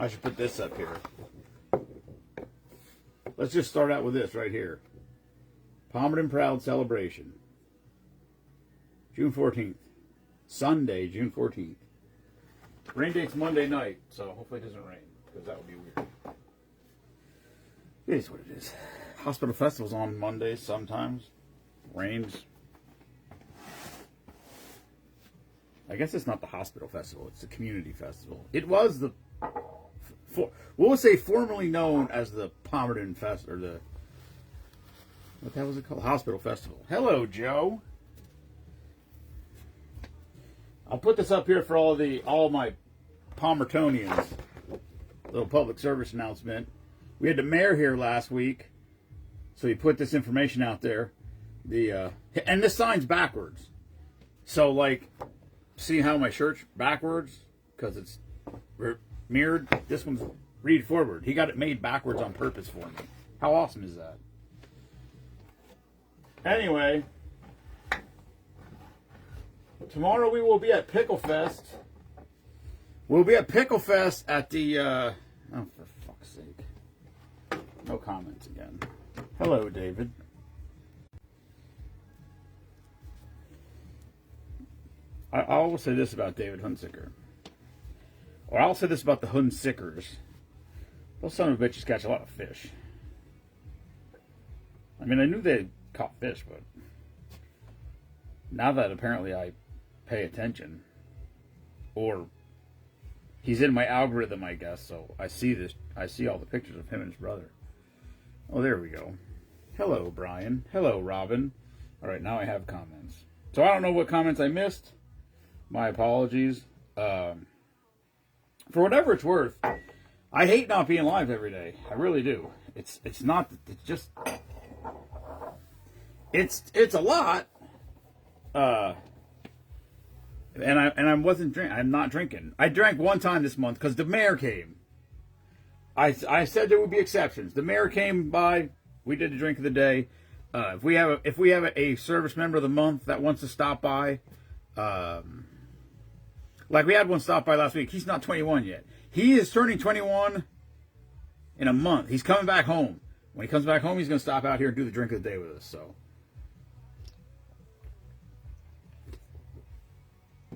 I should put this up here. Let's just start out with this right here. Palmerton Proud celebration. June 14th. Sunday, June 14th. Rain date's Monday night, so hopefully it doesn't rain, because that would be weird. It is what it is. Hospital Festival's on Mondays sometimes. Rains. I guess it's not the Hospital Festival, it's the Community Festival. It was the, we'll say formerly known as the Palmerton Fest, or the, what the hell was it called? Hospital Festival. Hello, Joe. I'll put this up here for all my Palmertonians. Little public service announcement. We had the mayor here last week, so he put this information out there. And this sign's backwards. So, like, see how my shirt's backwards? Because it's mirrored. This one's read forward. He got it made backwards on purpose for me. How awesome is that? Anyway, tomorrow we will be at Pickle Fest. We'll be at Pickle Fest at the, oh, for fuck's sake. No comments again. Hello, David. I will say this about David Hunsicker. Or I'll say this about the Hunsickers. Those son of bitches catch a lot of fish. I mean, I knew they caught fish, but now that apparently I pay attention, or he's in my algorithm, I guess, so I see this. I see all the pictures of him and his brother. Oh, there we go. Hello, Brian. Hello, Robin. All right, now I have comments. So I don't know what comments I missed. My apologies. For whatever it's worth, I hate not being live every day. I really do. It's not. It's just. It's a lot. And I wasn't drinking. I'm not drinking. I drank one time this month because the mayor came. I said there would be exceptions. The mayor came by. We did the drink of the day. If we have a service member of the month that wants to stop by, like we had one stop by last week. He's not 21 yet. He is turning 21 in a month. He's coming back home. When he comes back home, he's going to stop out here and do the drink of the day with us. So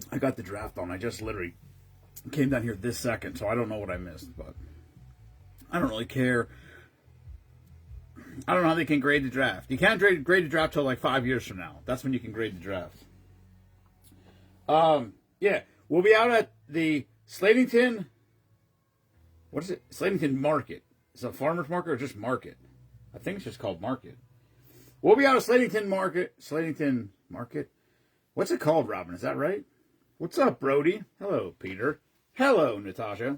I got the draft on. I just literally came down here this second, so I don't know what I missed, but I don't really care. I don't know how they can grade the draft. You can't grade the draft till like 5 years from now. That's when you can grade the draft. Yeah, we'll be out at the Slatington. What is it? Slatington Market. Is it a farmer's market or just market? I think it's just called market. We'll be out at Slatington Market. Slatington Market. What's it called, Robin? Is that right? What's up, Brody? Hello, Peter. Hello, Natasha.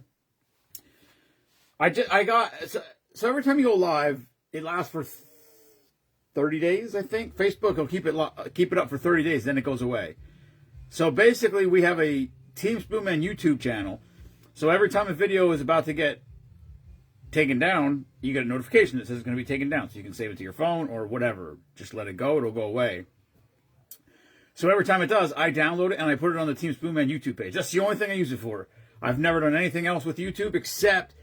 So every time you go live, it lasts for 30 days, I think. Facebook will keep it up for 30 days, then it goes away. So basically, we have a Team Spoonman YouTube channel. So every time a video is about to get taken down, you get a notification that says it's going to be taken down. So you can save it to your phone or whatever. Just let it go. It'll go away. So every time it does, I download it and I put it on the Team Spoonman YouTube page. That's the only thing I use it for. I've never done anything else with YouTube except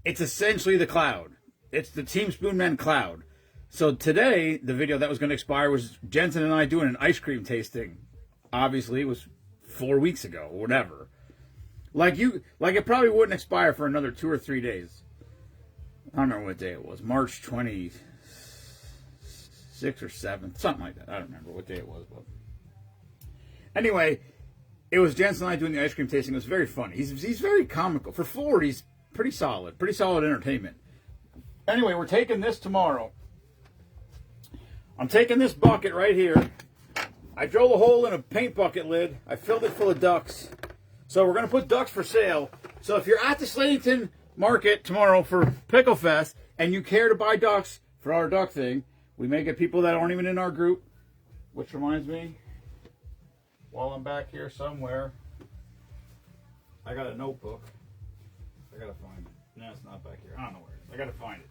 it's essentially the cloud. It's the Team Spoonman cloud. So today, the video that was going to expire was Jensen and I doing an ice cream tasting. Obviously, it was 4 weeks ago or whatever. Like it probably wouldn't expire for another 2 or 3 days. I don't remember what day it was. March 26th or 7th. Something like that. I don't remember what day it was. But anyway, it was Jensen and I doing the ice cream tasting. It was very funny. He's very comical. For Florida, he's pretty solid. Pretty solid entertainment. Anyway, we're taking this tomorrow. I'm taking this bucket right here. I drilled a hole in a paint bucket lid. I filled it full of ducks. So we're going to put ducks for sale. So if you're at the Slatington Market tomorrow for Pickle Fest and you care to buy ducks for our duck thing, we may get people that aren't even in our group. Which reminds me, while I'm back here somewhere, I got a notebook. I got to find it. No, it's not back here. I don't know where it is. I got to find it.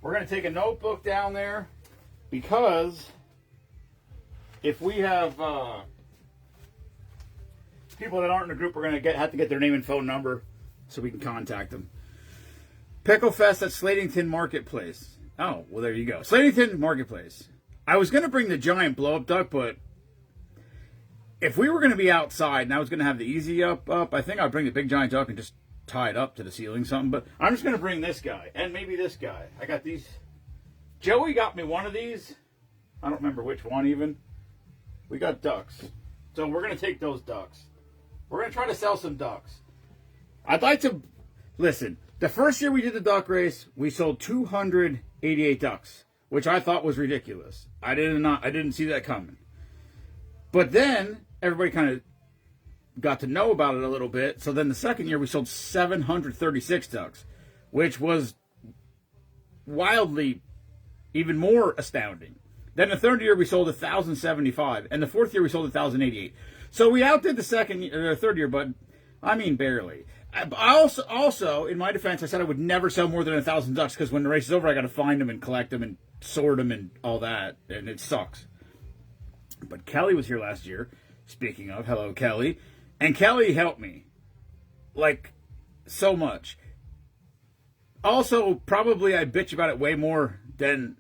We're going to take a notebook down there because if we have people that aren't in the group, we're going to have to get their name and phone number so we can contact them. Pickle Fest at Slatington Marketplace. Oh, well, there you go. Slatington Marketplace. I was going to bring the giant blow-up duck, but if we were going to be outside and I was going to have the easy up, I think I'd bring the big giant duck and just tie it up to the ceiling something. But I'm just going to bring this guy and maybe this guy. I got these. Joey got me one of these. I don't remember which one even. We got ducks. So we're going to take those ducks. We're going to try to sell some ducks. I'd like to... Listen, the first year we did the duck race, we sold 288 ducks, which I thought was ridiculous. I didn't see that coming. But then everybody kind of got to know about it a little bit. So then the second year we sold 736 ducks, which was wildly even more astounding. Then the third year we sold 1,075, and the fourth year we sold 1,088. So we outdid the third year, but I mean barely. I also, in my defense, I said I would never sell more than 1,000 ducks because when the race is over, I got to find them and collect them and sort them and all that, and it sucks. But Kelly was here last year. Speaking of, hello Kelly, and Kelly helped me like so much. Also, probably I bitch about it way more than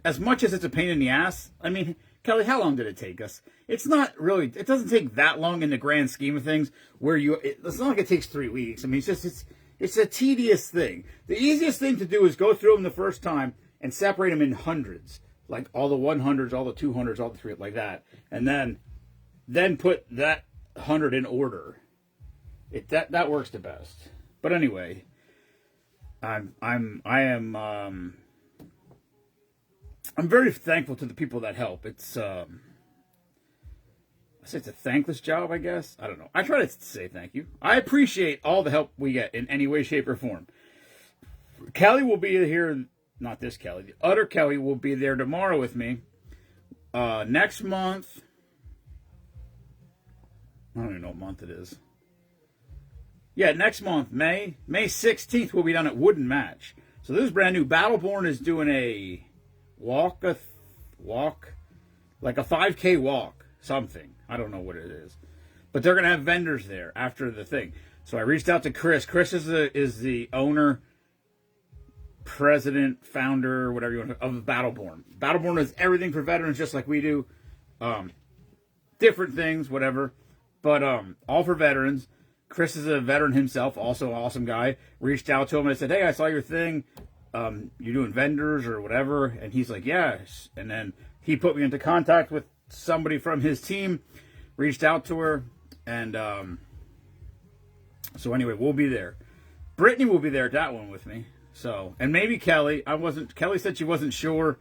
as much as it's a pain in the ass. I mean, Kelly, how long did it take us? It's not really, it doesn't take that long in the grand scheme of things where it's not like it takes 3 weeks. I mean, it's a tedious thing. The easiest thing to do is go through them the first time and separate them in hundreds, like all the 100s, all the 200s, all the 3, like that. And then put that 100 in order. That works the best. But anyway, I'm very thankful to the people that help. It's I say it's a thankless job, I guess. I don't know. I try to say thank you. I appreciate all the help we get in any way, shape, or form. Kelly will be here. Not this Kelly. The other Kelly will be there tomorrow with me. Next month. I don't even know what month it is. Yeah, next month, May 16th, we'll be down at Wooden Match. So this is brand new. Battleborn is doing a walk, like a 5K walk, something. I don't know what it is. But they're going to have vendors there after the thing. So I reached out to Chris. Chris is the owner, president, founder, whatever you want to, of Battleborn. Battleborn does everything for veterans just like we do. Different things, whatever. But all for veterans. Chris is a veteran himself, also an awesome guy. Reached out to him and I said, hey, I saw your thing. You're doing vendors or whatever. And he's like, yes. And then he put me into contact with somebody from his team. Reached out to her. And so anyway, we'll be there. Brittany will be there at that one with me. So, and maybe Kelly. Kelly said she wasn't sure.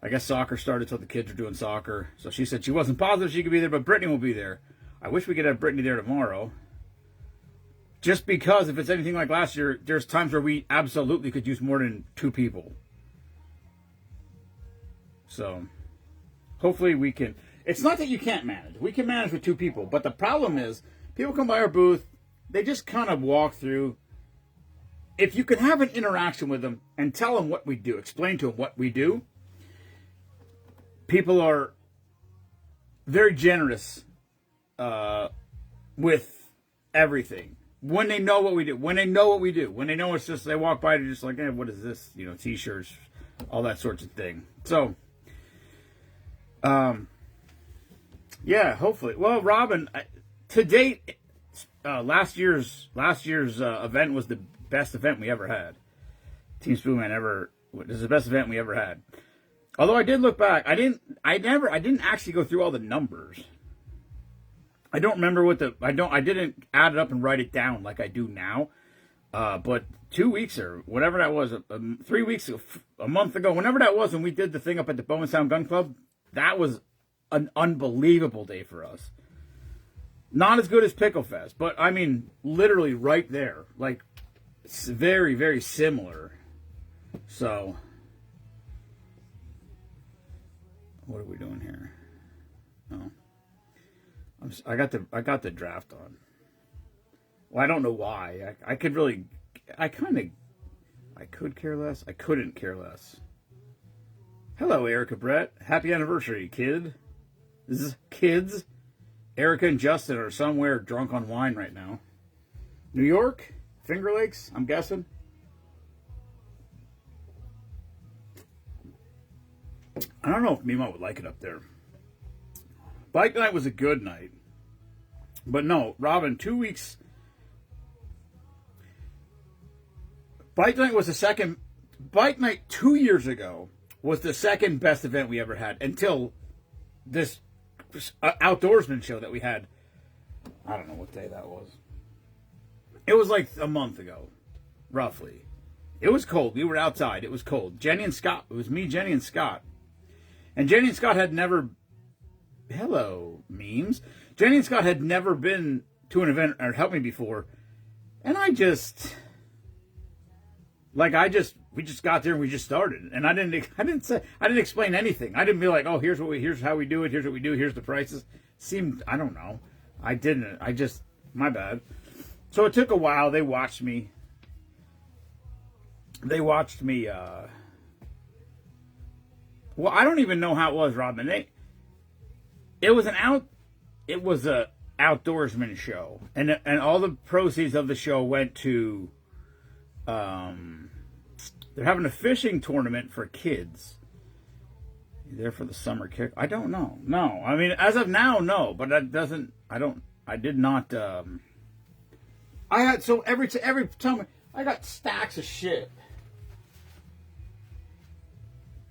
I guess soccer started, so the kids are doing soccer. So she said she wasn't positive she could be there, but Brittany will be there. I wish we could have Brittany there tomorrow. Just because if it's anything like last year, there's times where we absolutely could use more than 2 people. So, hopefully we can. It's not that you can't manage. We can manage with 2 people. But the problem is, people come by our booth, they just kind of walk through. If you can have an interaction with them and tell them what we do, explain to them what we do, people are very generous with everything. When they know what we do. When they know it's just, they walk by and just like, hey, what is this? You know, t-shirts, all that sorts of thing. So, yeah, hopefully. Well, Robin, to date, last year's event was the best event we ever had. Team Spoonman this is the best event we ever had. Although I did look back, I didn't actually go through all the numbers. I don't remember I didn't add it up and write it down like I do now. But 2 weeks or whatever that was, 3 weeks, a month ago, whenever that was, when we did the thing up at the Bowman Sound Gun Club, that was an unbelievable day for us. Not as good as Pickle Fest, but I mean, literally right there. Like, it's very, very similar. So, what are we doing here? Oh. I got the draft on. Well, I don't know why. I could care less. I couldn't care less. Hello, Erica Brett. Happy anniversary, kids. Erica and Justin are somewhere drunk on wine right now. New York? Finger Lakes, I'm guessing. I don't know if Mima would like it up there. Bike night was a good night. But no, Robin, 2 weeks. Bike night was the second. Bike night 2 years ago was the second best event we ever had until this outdoorsman show that we had. I don't know what day that was. It was like a month ago, roughly. It was cold. We were outside. It was cold. Jenny and Scott. It was me, Jenny, and Scott. And Jenny and Scott had never... Hello, memes. Jenny and Scott had never been to an event or helped me before. And we just got there and we just started. And I didn't explain anything. I didn't be like, oh, here's how we do it. Here's what we do. Here's the prices. I don't know. My bad. So it took a while. They watched me. Well, I don't even know how it was, Robin. It was a outdoorsman show, and all the proceeds of the show went to. They're having a fishing tournament for kids. You there for the summer kick? I don't know. No, I mean as of now, no. But that doesn't. I did not. I had so every time I got stacks of shit.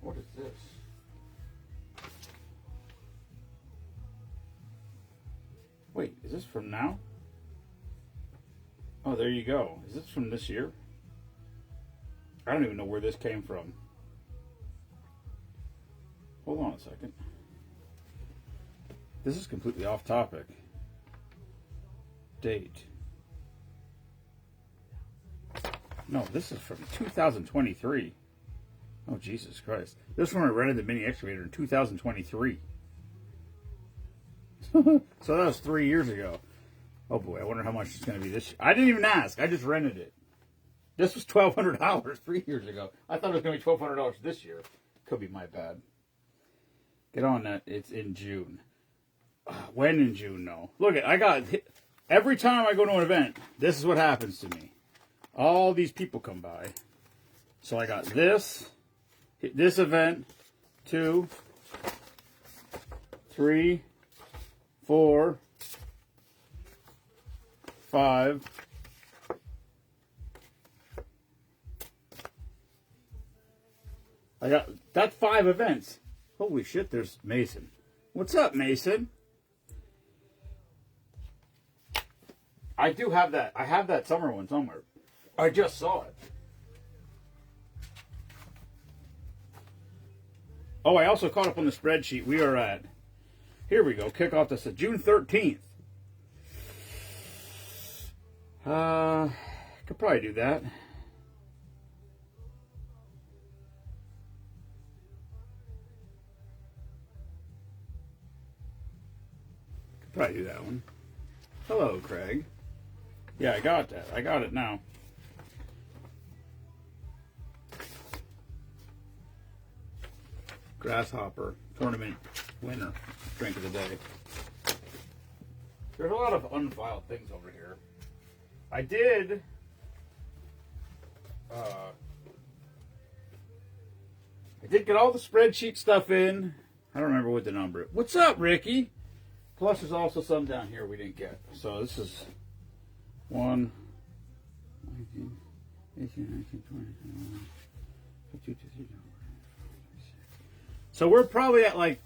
What is this? Wait, is this from now? Oh, there you go. Is this from this year? I don't even know where this came from. Hold on a second. This is completely off topic. Date. No, this is from 2023. Oh, Jesus Christ. This is when I rented the mini excavator in 2023. So that was 3 years ago. Oh boy, I wonder how much it's going to be this year. I didn't even ask. I just rented it. This was $1,200 3 years ago. I thought it was going to be $1,200 this year. Could be my bad. Get on that. It's in June. When in June? No. Look, every time I go to an event, this is what happens to me. All these people come by. So I got this event, 2, 3, 4, 5. I got that's 5 events. Holy shit, there's Mason. What's up, Mason? I do have that. I have that summer one somewhere. I just saw it. Oh, I also caught up on the spreadsheet. We are at, here we go, kickoff this June 13th. Could probably do that. Could probably do that one. Hello, Craig. Yeah, I got that. I got it now. Grasshopper tournament winner drink of the day. There's a lot of unfiled things over here. I did get all the spreadsheet stuff in. I don't remember what the number is. What's up, Ricky? Plus there's also some down here we didn't get. So this is 1 19 18 19 20 21 22 23 So we're probably at like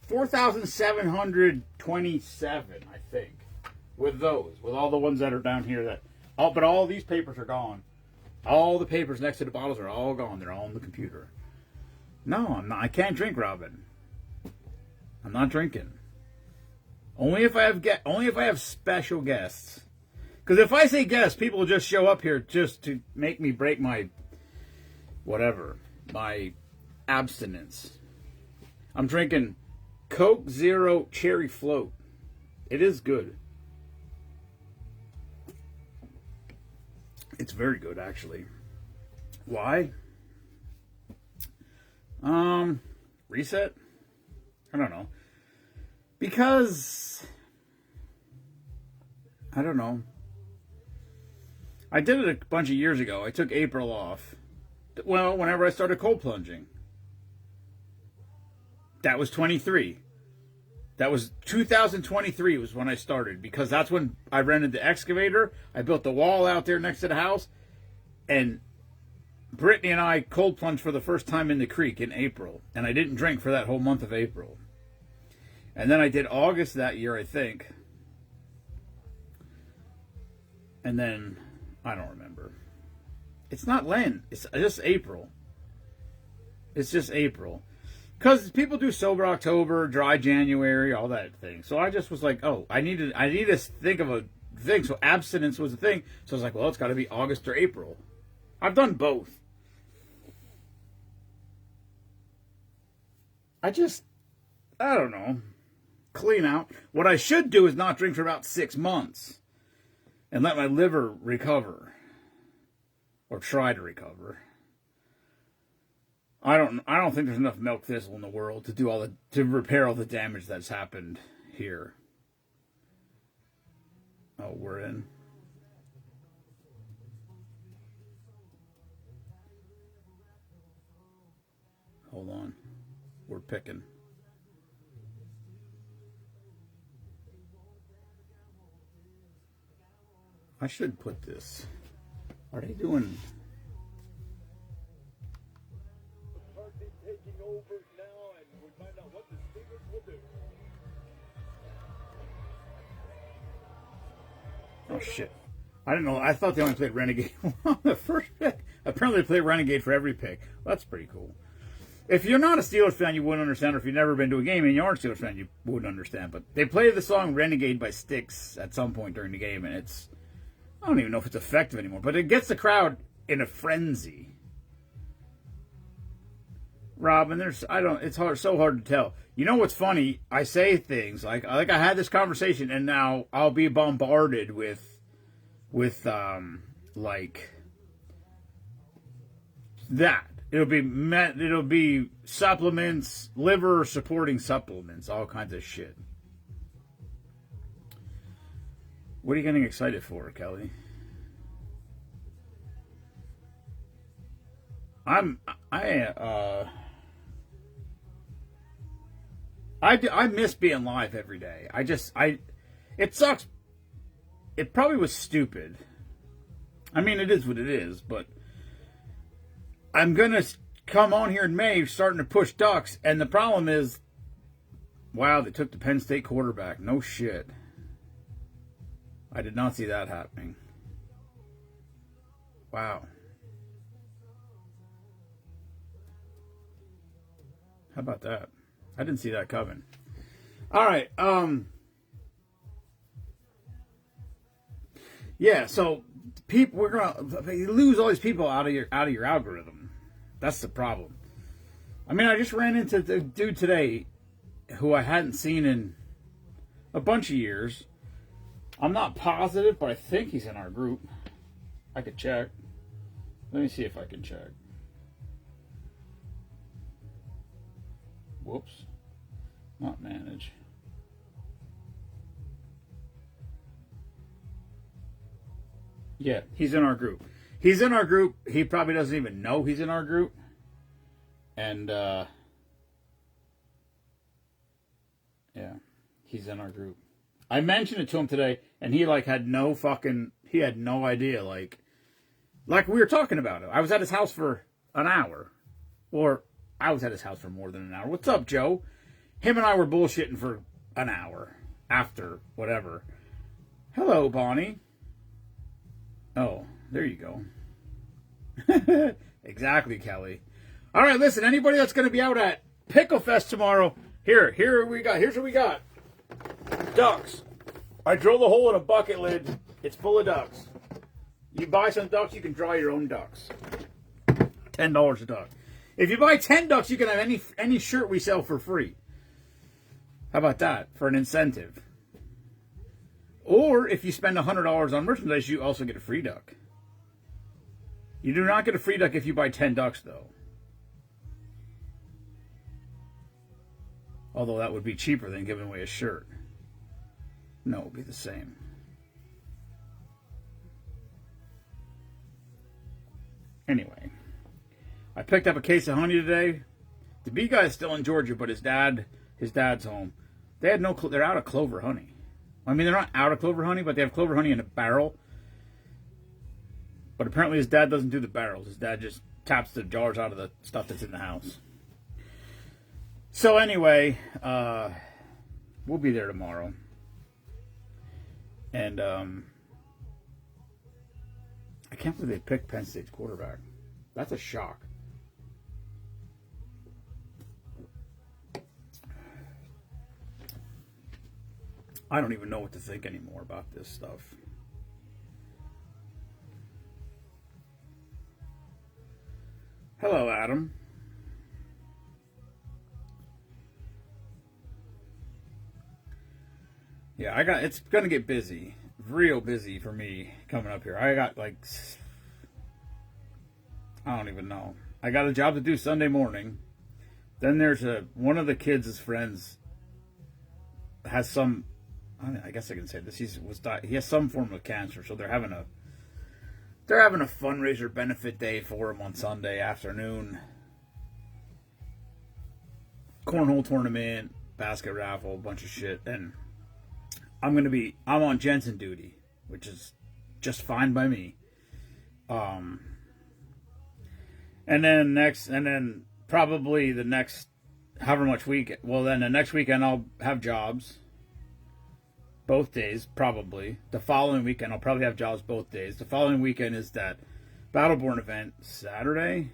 4,727, I think, with those, with all the ones that are down here. But all these papers are gone. All the papers next to the bottles are all gone. They're all on the computer. No, I'm not. I can't drink, Robin. I'm not drinking. Only if I have special guests. Because if I say guests, people will just show up here just to make me break my abstinence. I'm drinking Coke Zero Cherry Float. It is good. It's very good, actually. Why? Reset? I don't know. Because, I don't know. I did it a bunch of years ago. I took April off. Well, whenever I started cold plunging. That was 23. That was 2023 was when I started, because that's when I rented the excavator. I built the wall out there next to the house, and Brittany and I cold plunged for the first time in the creek in April, and I didn't drink for that whole month of April. And then I did August that year, I think. And then, I don't remember. It's not Lent. It's just April. It's just April. Because people do sober October, dry January, all that thing. So I just was like, oh, I need to think of a thing. So abstinence was a thing. So I was like, well, it's got to be August or April. I've done both. I don't know. Clean out. What I should do is not drink for about 6 months and let my liver recover, or try to recover. I don't think there's enough milk thistle in the world to repair all the damage that's happened here. Oh, we're in. Hold on. We're picking. I should put this. Are they doing? Oh shit! I didn't know. I thought they only played Renegade on the first pick. Apparently, they play Renegade for every pick. Well, that's pretty cool. If you're not a Steelers fan, you wouldn't understand. Or if you've never been to a game and you aren't a Steelers fan, you wouldn't understand. But they play the song Renegade by Styx at some point during the game, and I don't even know if it's effective anymore, but it gets the crowd in a frenzy. Rob, and it's so hard to tell. You know what's funny? I say things like I had this conversation, and now I'll be bombarded with like that. It'll be supplements, liver supporting supplements, all kinds of shit. What are you getting excited for, Kelly? I miss being live every day. It sucks. It probably was stupid. I mean, it is what it is, but I'm going to come on here in May starting to push Ducks, and the problem is, wow, they took the Penn State quarterback. No shit. I did not see that happening. Wow. How about that? I didn't see that coming. All right. Yeah. So we're gonna lose all these people out of your algorithm. That's the problem. I mean, I just ran into the dude today who I hadn't seen in a bunch of years. I'm not positive, but I think he's in our group. I could check. Let me see if I can check. Whoops. Not manage. Yeah, he's in our group. He's in our group. He probably doesn't even know he's in our group. And, yeah, he's in our group. I mentioned it to him today, and he, had no idea, like we were talking about it. I was at his house for an hour. Or, I was at his house for more than an hour. What's up, Joe? Him and I were bullshitting for an hour. After, whatever. Hello, Bonnie. Oh, there you go. Exactly, Kelly. All right, listen, anybody that's going to be out at Pickle Fest tomorrow, here's what we got. Ducks. I drilled a hole in a bucket lid. It's full of ducks. You buy some ducks, you can draw your own ducks. $10 a duck. If you buy 10 ducks, you can have any shirt we sell for free. How about that? For an incentive. Or if you spend $100 on merchandise, you also get a free duck. You do not get a free duck if you buy 10 ducks, though. Although that would be cheaper than giving away a shirt. No, it would be the same. Anyway, I picked up a case of honey today. The B guy's still in Georgia, but his dad's home. They had no. They're out of clover honey. I mean, they're not out of clover honey, but they have clover honey in a barrel. But apparently, his dad doesn't do the barrels. His dad just taps the jars out of the stuff that's in the house. So anyway, we'll be there tomorrow, and I can't believe they picked Penn State's quarterback. That's a shock. I don't even know what to think anymore about this stuff. Hello, Adam. Yeah, it's going to get busy. Real busy for me coming up here. I got I don't even know. I got a job to do Sunday morning. Then there's one of the kids' friends has some, I guess I can say this. He has some form of cancer, so they're having a fundraiser benefit day for him on Sunday afternoon. Cornhole tournament, basket raffle, a bunch of shit, and I'm on Jensen duty, which is just fine by me. And then probably the next however much week. Well, then the next weekend I'll have jobs. Both days, probably. The following weekend, I'll probably have jobs both days. The following weekend is that Battleborn event. Saturday?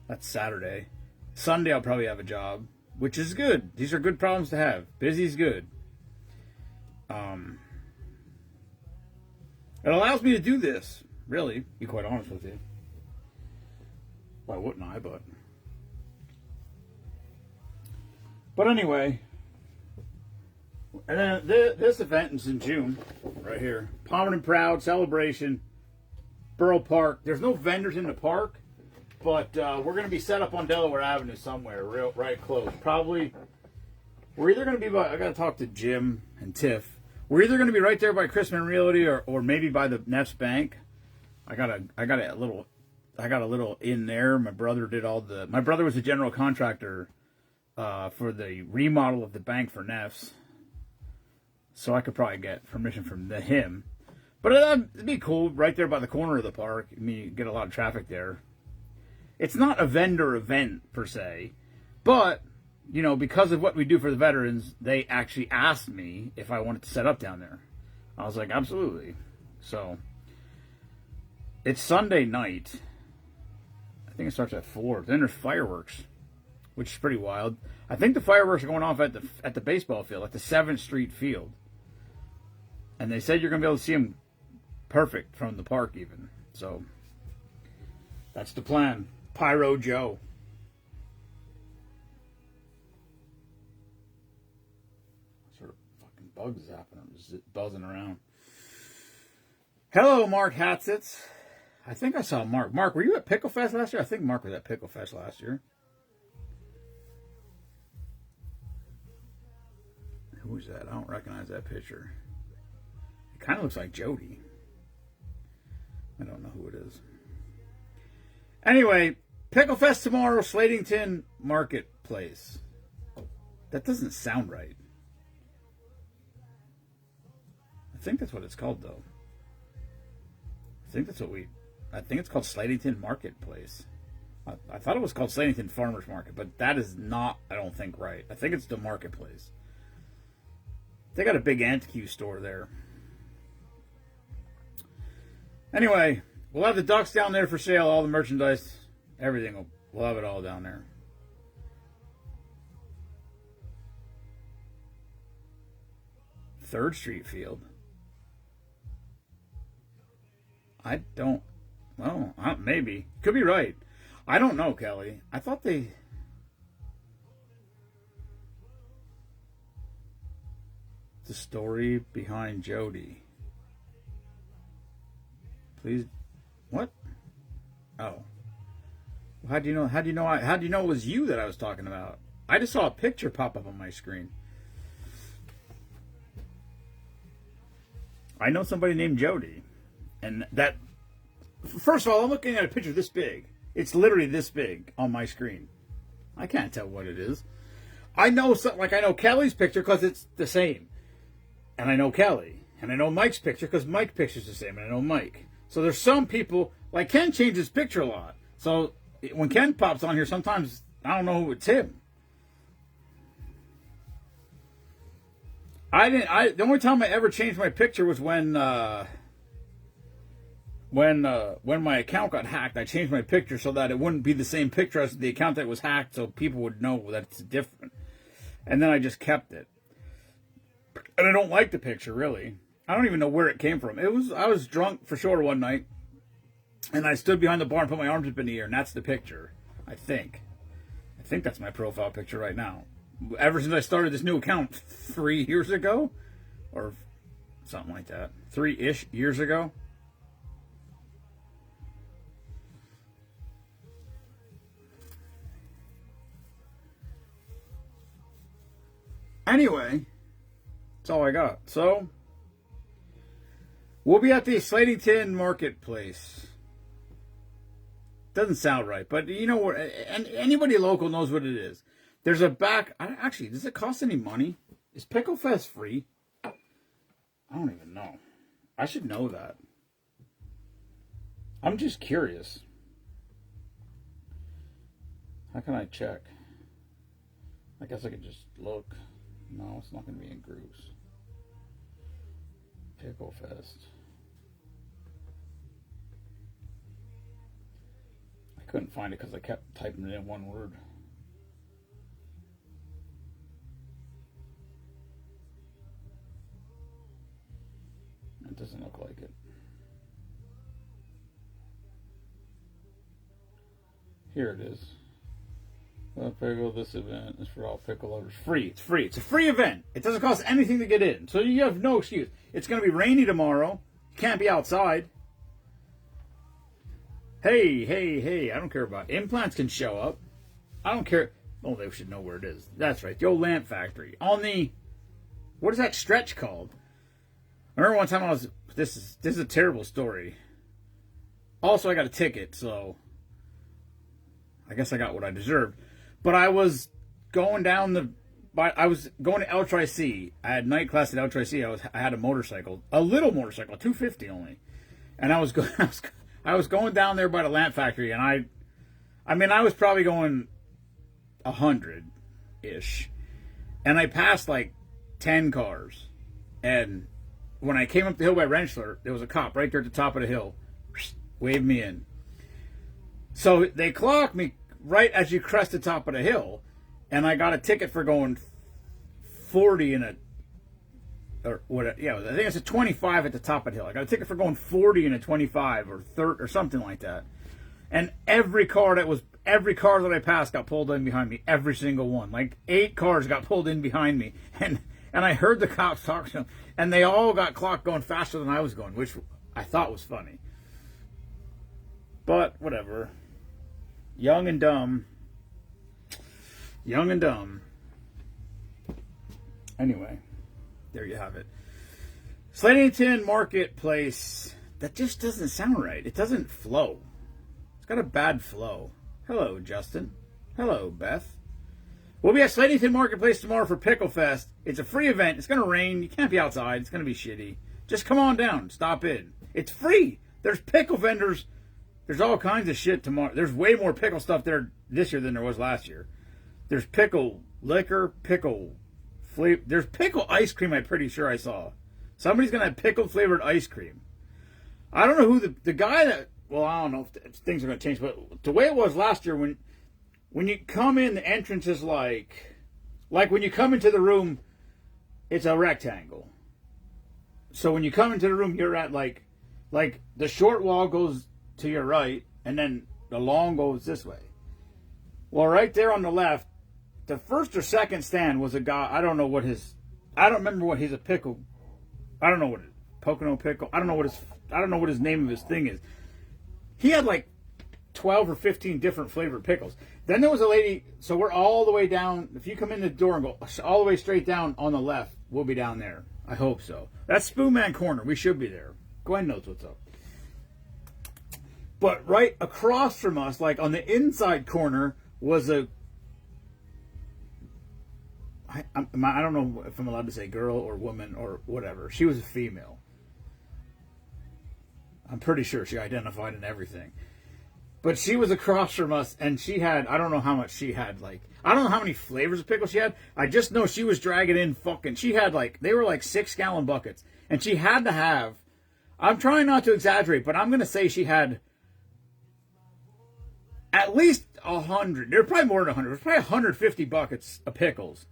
That's Saturday. Sunday, I'll probably have a job, which is good. These are good problems to have. Busy's good. It allows me to do this, really, to be quite honest with you. Why wouldn't I, But anyway... And then this event is in June, right here. Palmer and Proud celebration, Borough Park. There's no vendors in the park, but we're going to be set up on Delaware Avenue somewhere, right close. Probably, we're either going to be I got to talk to Jim and Tiff. We're either going to be right there by Chrisman Realty or maybe by the Neff's Bank. I got a little in there. My brother was a general contractor for the remodel of the bank for Neff's. So I could probably get permission from him. But it'd be cool right there by the corner of the park. I mean, you get a lot of traffic there. It's not a vendor event, per se. But, because of what we do for the veterans, they actually asked me if I wanted to set up down there. I was like, absolutely. So, it's Sunday night. I think it starts at 4. Then there's fireworks, which is pretty wild. I think the fireworks are going off at the baseball field, at the 7th Street field. And they said you're going to be able to see them perfect from the park even. So, that's the plan. Pyro Joe. What sort of fucking bug is happening? Just buzzing around. Hello, Mark Hatzitz. I think I saw Mark. Mark, were you at Pickle Fest last year? I think Mark was at Pickle Fest last year. Who is that? I don't recognize that picture. It kind of looks like Jody. I don't know who it is. Anyway, Pickle Fest tomorrow, Slatington Marketplace. That doesn't sound right. I think that's what it's called, though. I think it's called Slatington Marketplace. I thought it was called Slatington Farmers Market, but that is not, I don't think, right. I think it's the Marketplace. They got a big Antiques store there. Anyway, we'll have the ducks down there for sale, all the merchandise, everything. We'll have it all down there. Third Street Field. Maybe. Could be right. I don't know, Kelly. I thought the story behind Jody. Please, what? Oh. How do you know it was you that I was talking about? I just saw a picture pop up on my screen. I know somebody named Jody. And that, first of all, I'm looking at a picture this big. It's literally this big on my screen. I can't tell what it is. I know, like I know Kelly's picture because it's the same, and I know Kelly, and I know Mike's picture because Mike's picture's the same, and I know Mike. So there's some people like Ken changes his picture a lot. So when Ken pops on here, sometimes I don't know who it's him. The only time I ever changed my picture was when my account got hacked. I changed my picture so that it wouldn't be the same picture as the account that was hacked, so people would know that it's different. And then I just kept it. And I don't like the picture, really. I don't even know where it came from. I was drunk for sure one night, and I stood behind the bar and put my arms up in the air, and that's the picture. I think that's my profile picture right now. Ever since I started this new account 3 years ago, or something like that, 3-ish years ago. Anyway, that's all I got. So, we'll be at the Slatington Marketplace. Doesn't sound right, but you know what? And anybody local knows what it is. There's a back. Actually, does it cost any money? Is Pickle Fest free? I don't even know. I should know that. I'm just curious. How can I check? I guess I could just look. No, it's not going to be in groups. Pickle Fest. I couldn't find it because I kept typing it in one word. It doesn't look like it. Here it is. Pickle, this event is for all pickle lovers. Free. It's free. It's a free event. It doesn't cost anything to get in. So you have no excuse. It's going to be rainy tomorrow. You can't be outside. Hey. I don't care about implants can show up. I don't care. Oh, they should know where it is. That's right. The old lamp factory. On the, what is that stretch called? I remember one time this is a terrible story. Also, I got a ticket, so I guess I got what I deserved. But I was going I was going to El Tri-C. I had night class at El Tri-C. I had a motorcycle, a little motorcycle, 250 only. And I was going down there by the lamp factory, and I was probably going 100-ish. And I passed like 10 cars. And when I came up the hill by Rentschler, there was a cop right there at the top of the hill. Waved me in. So they clocked me right as you crest the top of the hill, and I got a ticket for going 40 I think it's a 25 at the top of the hill. I got a ticket for going 40 in a 25 or 30 or something like that. And every car that I passed got pulled in behind me. Every single one. Like 8 cars got pulled in behind me. And I heard the cops talk to them, and they all got clocked going faster than I was going, which I thought was funny. But whatever. Young and dumb. Anyway, there you have it. Slatington Marketplace. That just doesn't sound right. It doesn't flow. It's got a bad flow. Hello, Justin. Hello, Beth. We'll be at Slatington Marketplace tomorrow for Pickle Fest. It's a free event. It's going to rain. You can't be outside. It's going to be shitty. Just come on down. Stop in. It's free. There's pickle vendors. There's all kinds of shit tomorrow. There's way more pickle stuff there this year than there was last year. There's pickle liquor, pickle flavor. There's pickle ice cream, I'm pretty sure I saw. Somebody's going to have pickle flavored ice cream. I don't know who the guy that, well, I don't know if things are going to change, but the way it was last year, when you come in, the entrance is like when you come into the room, it's a rectangle. So when you come into the room, you're at like the short wall goes to your right, and then the long goes this way. Well, right there on the left, the first or second stand was a guy. I don't remember what he's a pickle. I don't know what it, Pocono pickle. I don't know what his name of his thing is. He had like 12 or 15 different flavored pickles. Then there was a lady. So we're all the way down. If you come in the door and go all the way straight down on the left, we'll be down there. I hope so. That's Spoonman Corner. We should be there. Gwen knows what's up. But right across from us, like on the inside corner, was a I don't know if I'm allowed to say girl or woman or whatever. She was a female. I'm pretty sure she identified and everything. But she was across from us, and she had, I don't know how much she had, like, I don't know how many flavors of pickles she had. I just know she was dragging in she had, like, they were like 6-gallon buckets. And she had to have, I'm trying not to exaggerate, but I'm going to say she had at least 100. There were probably more than 100. There's probably 150 buckets of pickles.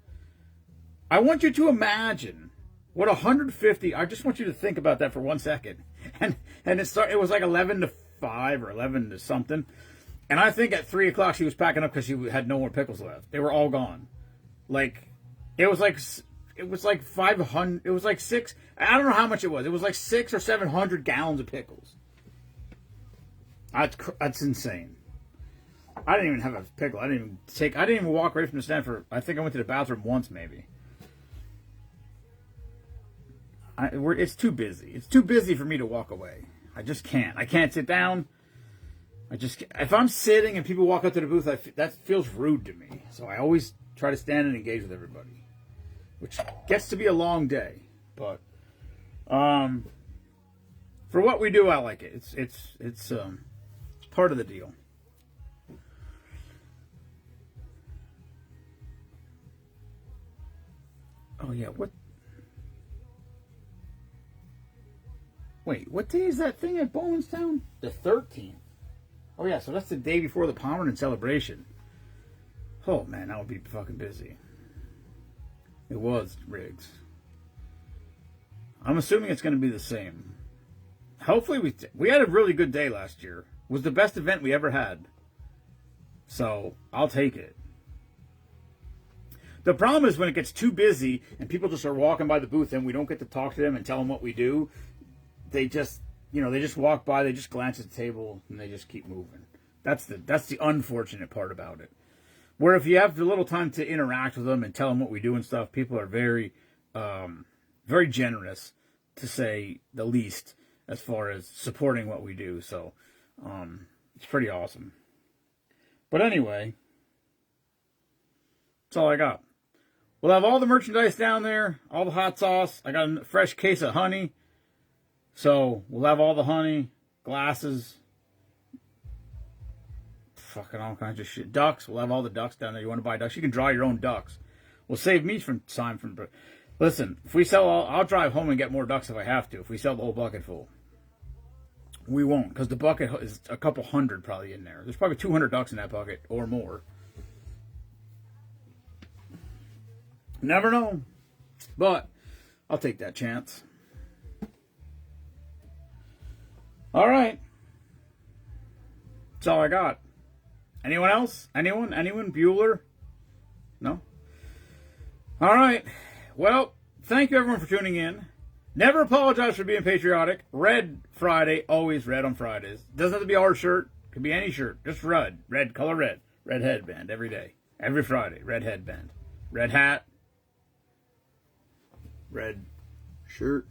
I want you to imagine what 150, I just want you to think about that for 1 second. And it was like 11 to 5 or 11 to something. And I think at 3 o'clock she was packing up because she had no more pickles left. They were all gone. It was like 500, it was like 6, I don't know how much it was. It was like 600 or 700 gallons of pickles. That's insane. I didn't even have a pickle. I didn't even walk away from the stand I think I went to the bathroom once maybe. It's too busy. It's too busy for me to walk away. I just can't. I can't sit down. If I'm sitting and people walk up to the booth, that feels rude to me. So I always try to stand and engage with everybody, which gets to be a long day. But for what we do, I like it. It's part of the deal. Oh yeah, Wait, what day is that thing at Bowenstown? The 13th. Oh, yeah, so that's the day before the Pomeranian celebration. Oh, man, that would be fucking busy. It was, Riggs. I'm assuming it's going to be the same. Hopefully, we had a really good day last year. It was the best event we ever had. So, I'll take it. The problem is when it gets too busy and people just are walking by the booth and we don't get to talk to them and tell them what we do. They just walk by, they just glance at the table, and they just keep moving. That's the unfortunate part about it. Where if you have the little time to interact with them and tell them what we do and stuff, people are very, very generous, to say the least, as far as supporting what we do. So, it's pretty awesome. But anyway, that's all I got. We'll have all the merchandise down there, all the hot sauce. I got a fresh case of honey. So, we'll have all the honey, glasses, fucking all kinds of shit. Ducks, we'll have all the ducks down there. You want to buy ducks? You can draw your own ducks. We'll save me from time from... Listen, if we sell I'll drive home and get more ducks if I have to, if we sell the whole bucket full. We won't, because the bucket is a couple hundred probably in there. There's probably 200 ducks in that bucket, or more. Never know. But, I'll take that chance. All right. That's all I got. Anyone else? Anyone? Bueller? No? All right. Well, thank you everyone for tuning in. Never apologize for being patriotic. Red Friday, always red on Fridays. Doesn't have to be our shirt. Could be any shirt. Just red. Red, color red. Red headband every day. Every Friday. Red headband. Red hat. Red shirt.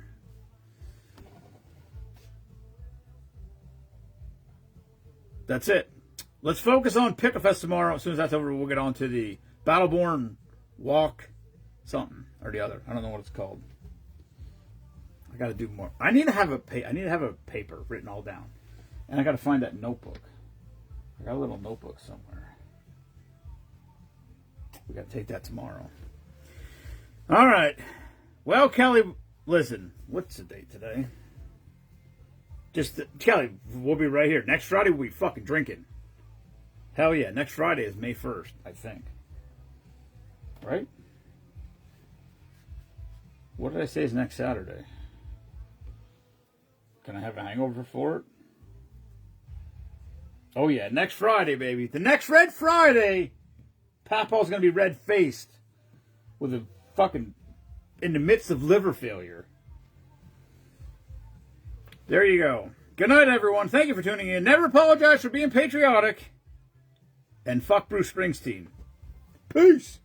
That's it. Let's focus on Pick-a-Fest tomorrow. As soon as that's over, we'll get on to the Battleborn Walk something or the other. I don't know what it's called. I got to do more. I need to have a paper written all down. And I got to find that notebook. I got a little notebook somewhere. We got to take that tomorrow. All right. Well, Kelly, listen. What's the date today? Kelly, we'll be right here. Next Friday, we'll be fucking drinking. Hell yeah. Next Friday is May 1st, I think. Right? What did I say is next Saturday? Can I have a hangover for it? Oh yeah, next Friday, baby. The next Red Friday, Papaw's going to be red-faced with a fucking, in the midst of liver failure. There you go. Good night, everyone. Thank you for tuning in. Never apologize for being patriotic. And fuck Bruce Springsteen. Peace.